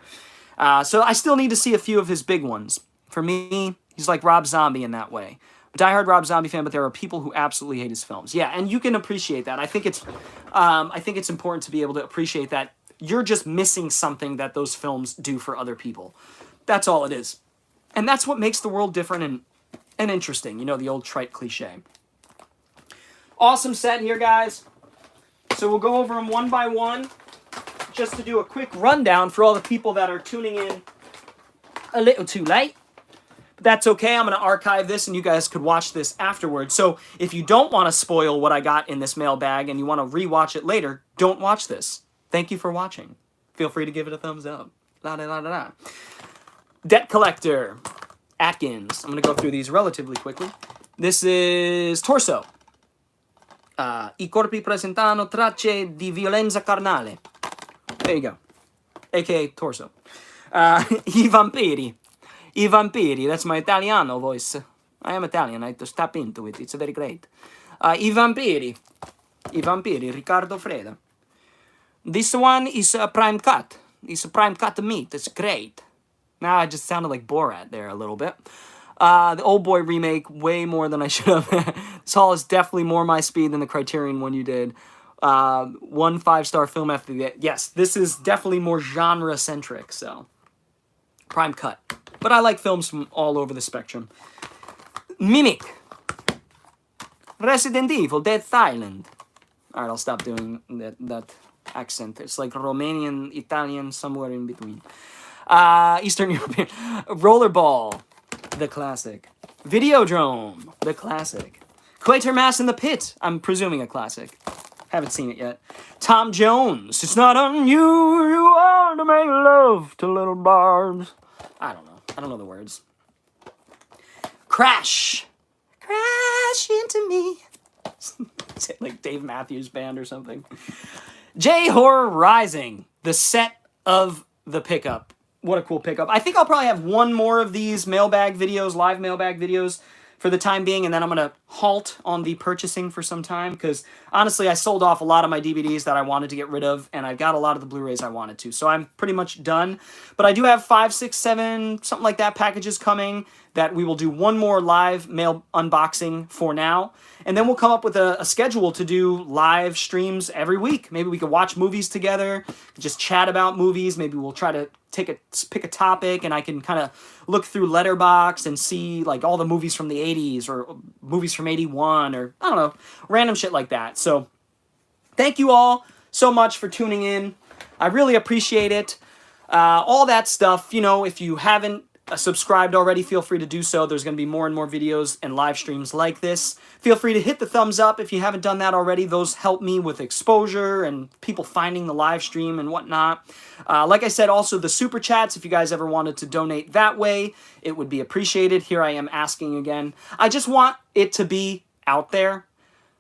So I still need to see a few of his big ones. For me, he's like Rob Zombie in that way. A diehard Rob Zombie fan, but there are people who absolutely hate his films. Yeah, and you can appreciate that. I think it's important to be able to appreciate that you're just missing something that those films do for other people. That's all it is. And that's what makes the world different and interesting. You know, the old trite cliche. Awesome set here, guys. So we'll go over them one by one, just to do a quick rundown for all the people that are tuning in a little too late. But that's okay. I'm going to archive this, and you guys could watch this afterwards. So if you don't want to spoil what I got in this mailbag and you want to rewatch it later, don't watch this. Thank you for watching. Feel free to give it a thumbs up. La-da-da-da-da. Debt Collector. Atkins. I'm going to go through these relatively quickly. This is Torso. I corpi presentano tracce di violenza carnale. There you go. A.k.a. Torso. I vampiri. I vampiri. That's my Italiano voice. I am Italian. I have to tap into it. It's very great. I vampiri. I vampiri. Riccardo Freda. This one is a prime cut. It's a prime cut meat. It's great. Now I just sounded like Borat there a little bit. The Old Boy remake, way more than I should have. This haul is definitely more my speed than the Criterion one you did. One 5-star film after the... Yes, this is definitely more genre-centric, so... Prime cut. But I like films from all over the spectrum. Mimic. Resident Evil, Dead Silent. Alright, I'll stop doing that accent. It's like Romanian, Italian, somewhere in between. Eastern European. Rollerball, the classic. Videodrome, the classic. Quatermass in the Pit, I'm presuming a classic. Haven't seen it yet. Tom Jones, it's not unusual to make love to little barbs. I don't know. I don't know the words. Crash. Crash into me. Is it like Dave Matthews Band or something? J-Horror Rising, the set of the pickup. What a cool pickup. I think I'll probably have one more of these mailbag videos, live mailbag videos for the time being, and then I'm going to halt on the purchasing for some time, because honestly, I sold off a lot of my DVDs that I wanted to get rid of, and I've got a lot of the Blu-rays I wanted to, so I'm pretty much done. But I do have 5, 6, 7, something like that packages coming that we will do one more live mail unboxing for now, and then we'll come up with a schedule to do live streams every week. Maybe we could watch movies together, just chat about movies. Maybe we'll try to pick a topic, and I can kind of look through Letterboxd and see like all the movies from the 80s or movies from 81 or I don't know, random shit like that. So thank you all so much for tuning in. I really appreciate it. All that stuff, you know, if you haven't subscribed already, feel free to do so. There's going to be more and more videos and live streams like this. Feel free to hit the thumbs up if you haven't done that already. Those help me with exposure and people finding the live stream and whatnot. Like I said, also the super chats, if you guys ever wanted to donate that way, it would be appreciated. Here I am asking again. I just want it to be out there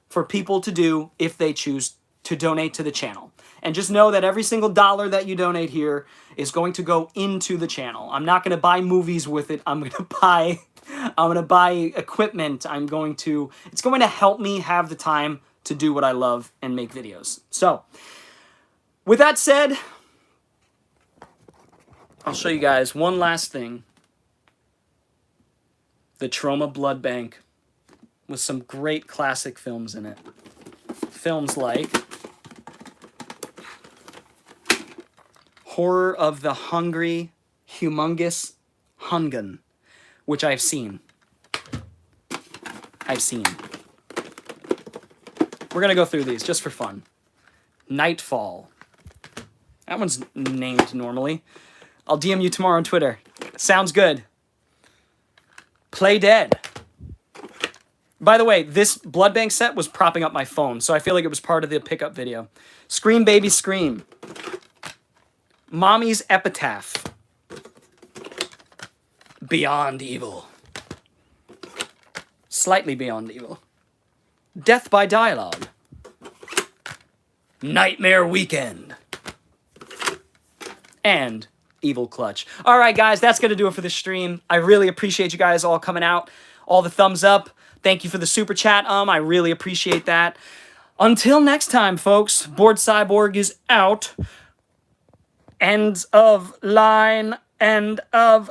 for people to do if they choose to donate to the channel. And just know that every single dollar that you donate here is going to go into the channel. I'm not going to buy movies with it. I'm going to buy equipment. It's going to help me have the time to do what I love and make videos. So, with that said, I'll show you guys one last thing. The Troma Blood Bank with some great classic films in it. Films like Horror of the Hungry Humongous Hungan, which I've seen. We're going to go through these just for fun. Nightfall. That one's named normally. I'll DM you tomorrow on Twitter. Sounds good. Play Dead. By the way, this blood bank set was propping up my phone, so I feel like it was part of the pickup video. Scream Baby Scream. Mommy's Epitaph. Beyond Evil. Slightly Beyond Evil. Death by Dialogue. Nightmare Weekend. And Evil Clutch. Alright guys, that's going to do it for the stream. I really appreciate you guys all coming out. All the thumbs up. Thank you for the super chat, I really appreciate that. Until next time, folks, Bored Cyborg is out. End of line. End of